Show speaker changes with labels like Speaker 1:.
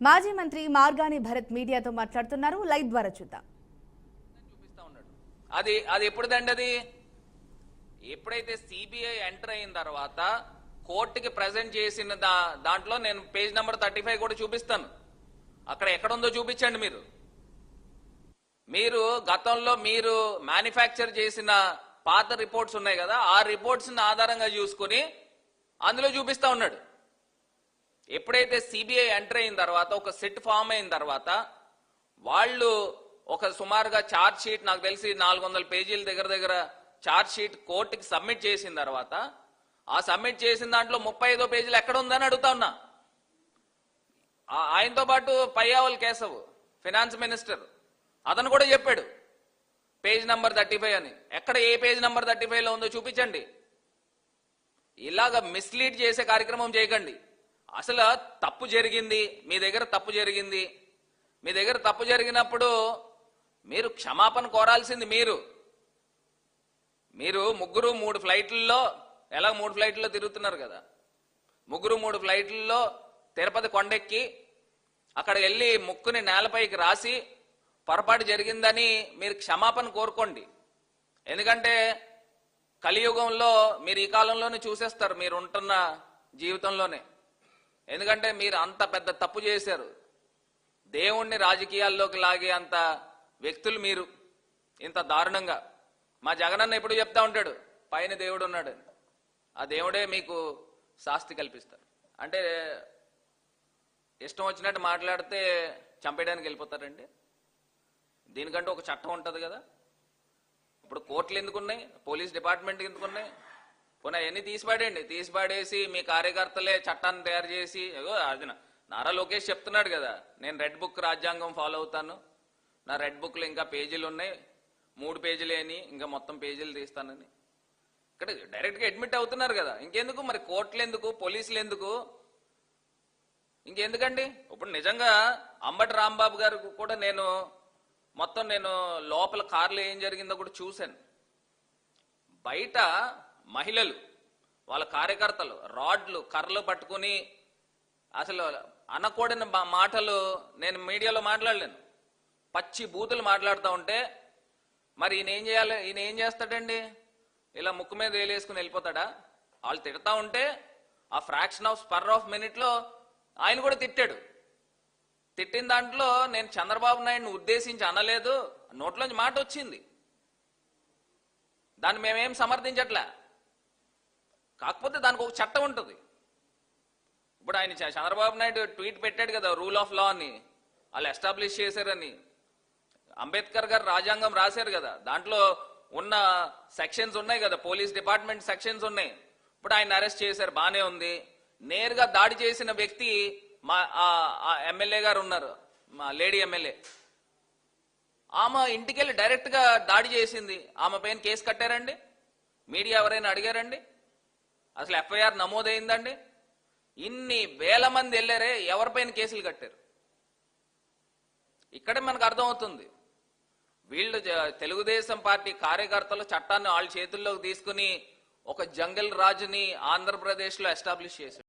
Speaker 1: మాజీ మంత్రి మార్గాని భరత్ మీడియాతో మాట్లాడుతున్నారు. లైవ్ ద్వారా చూద్దాం.
Speaker 2: అది ఎప్పుడుదండి? అది ఎప్పుడైతే సిబిఐ ఎంటర్ అయిన తర్వాత కోర్టుకి ప్రెజెంట్ చేసిన దాంట్లో నేను పేజ్ నెంబర్ 35 కూడా చూపిస్తాను. అక్కడ ఎక్కడుందో చూపించండి. మీరు గతంలో మీరు మ్యానుఫ్యాక్చర్ చేసిన పాత రిపోర్ట్స్ ఉన్నాయి కదా, ఆ రిపోర్ట్స్ ఆధారంగా చూసుకుని అందులో చూపిస్తా ఉన్నాడు. ఎప్పుడైతే సిబిఐ ఎంటర్ అయిన తర్వాత ఒక సెట్ ఫామ్ అయిన తర్వాత వాళ్ళు ఒక సుమారుగా ఛార్జ్ షీట్, నాకు తెలిసి 400 పేజీల దగ్గర ఛార్జ్ షీట్ కోర్టుకి సబ్మిట్ చేసిన తర్వాత ఆ సబ్మిట్ చేసిన దాంట్లో 35వ పేజీలు ఎక్కడ ఉందని అడుగుతా ఉన్నా. ఆయనతో పాటు పయ్యావల్ కేశవ్ ఫైనాన్స్ మినిస్టర్ అతను కూడా చెప్పాడు పేజ్ నంబర్ 35 అని. ఎక్కడ ఏ పేజ్ నంబర్ 35లో ఉందో చూపించండి. ఇలాగ మిస్లీడ్ చేసే కార్యక్రమం చేయకండి. అసలు తప్పు జరిగింది, మీ దగ్గర తప్పు జరిగింది. మీ దగ్గర తప్పు జరిగినప్పుడు మీరు క్షమాపణ కోరాల్సింది. మీరు ముగ్గురు 3 ఫ్లైట్లలో, ఎలా 3 ఫ్లైట్లలో తిరుగుతున్నారు కదా, ముగ్గురు 3 ఫ్లైట్లలో తిరుపతి కొండెక్కి అక్కడ వెళ్ళి ముక్కుని నేలపైకి రాసి పొరపాటు జరిగిందని మీరు క్షమాపణ కోరుకోండి. ఎందుకంటే కలియుగంలో మీరు ఈ కాలంలోనే చూసేస్తారు, మీరు ఉంటున్న జీవితంలోనే. ఎందుకంటే మీరు అంత పెద్ద తప్పు చేశారు. దేవుణ్ణి రాజకీయాల్లోకి లాగే అంత వ్యక్తులు మీరు, ఇంత దారుణంగా. మా జగనన్న ఎప్పుడు చెప్తా ఉంటాడు పైన దేవుడు ఉన్నాడు. ఆ దేవుడే మీకు శాస్తి కల్పిస్తారు. అంటే ఇష్టం వచ్చినట్టు మాట్లాడితే చంపేయడానికి వెళ్ళిపోతారండి. దీనికంటే ఒక చట్టం ఉంటుంది కదా. ఇప్పుడు కోర్టులు ఎందుకున్నాయి, పోలీస్ డిపార్ట్మెంట్ ఎందుకున్నాయి? పోనీ అవన్నీ తీసిపాడేసి మీ కార్యకర్తలే చట్టాన్ని తయారు చేసి, అది నారా లోకేష్ చెప్తున్నాడు కదా, నేను రెడ్ బుక్ రాజ్యాంగం ఫాలో అవుతాను, నా రెడ్ బుక్లో ఇంకా పేజీలు ఉన్నాయి, 3 పేజీలేని ఇంకా మొత్తం పేజీలు తీస్తానని. ఇక్కడ డైరెక్ట్గా అడ్మిట్ అవుతున్నారు కదా. ఇంకెందుకు మరి కోర్టులు ఎందుకు, పోలీసులు ఎందుకు, ఇంకెందుకండి? ఇప్పుడు నిజంగా అంబటి రాంబాబు గారు కూడా నేను లోపల కార్లో ఏం జరిగిందో కూడా చూశాను. బయట మహిళలు వాళ్ళ కార్యకర్తలు రాడ్లు కర్రలు పట్టుకుని అసలు అనకూడని మాటలు నేను మీడియాలో మాట్లాడలేను, పచ్చి బూతులు మాట్లాడుతూ ఉంటే మరి ఈయన ఏం చేయాలి? ఈయన ఏం చేస్తాడండి? ఇలా ముక్కు మీద వేలేసుకుని వెళ్ళిపోతాడా? వాళ్ళు తిడతా ఉంటే ఆ ఫ్రాక్షన్ ఆఫ్ స్పర్ ఆఫ్ మినిట్లో ఆయన కూడా తిట్టాడు. తిట్టిన దాంట్లో నేను చంద్రబాబు నాయుడిని ఉద్దేశించి అనలేదు, నోట్లోంచి మాట వచ్చింది. దాన్ని మేమేం సమర్థించట్లే. కాకపోతే దానికి ఒక చట్టం ఉంటుంది. ఇప్పుడు ఆయన చంద్రబాబు నాయుడు ట్వీట్ పెట్టాడు కదా, రూల్ ఆఫ్ లా అని వాళ్ళు ఎస్టాబ్లిష్ చేశారని. అంబేద్కర్ గారు రాజ్యాంగం రాశారు కదా, దాంట్లో ఉన్న సెక్షన్స్ ఉన్నాయి కదా, పోలీస్ డిపార్ట్మెంట్ సెక్షన్స్ ఉన్నాయి. ఇప్పుడు ఆయన అరెస్ట్ చేశారు, బానే ఉంది. నేరుగా దాడి చేసిన వ్యక్తి మా ఎమ్మెల్యే గారు ఉన్నారు, మా లేడీ ఎమ్మెల్యే. ఆమె ఇంటికెళ్ళి డైరెక్ట్ గా దాడి చేసింది. ఆమె పైన కేసు కట్టారండి? మీడియా ఎవరైనా అడిగారండి? అసలు ఎఫ్ఐఆర్ నమోదైందండి? ఇన్ని వేల మంది వెళ్ళారే, ఎవరిపైన కేసులు కట్టారు? ఇక్కడే మనకు అర్థమవుతుంది వీళ్ళు తెలుగుదేశం పార్టీ కార్యకర్తలు చట్టాన్ని వాళ్ళ చేతుల్లోకి తీసుకుని ఒక జంగల్ రాజుని ఆంధ్రప్రదేశ్లో ఎస్టాబ్లిష్ చేశారు.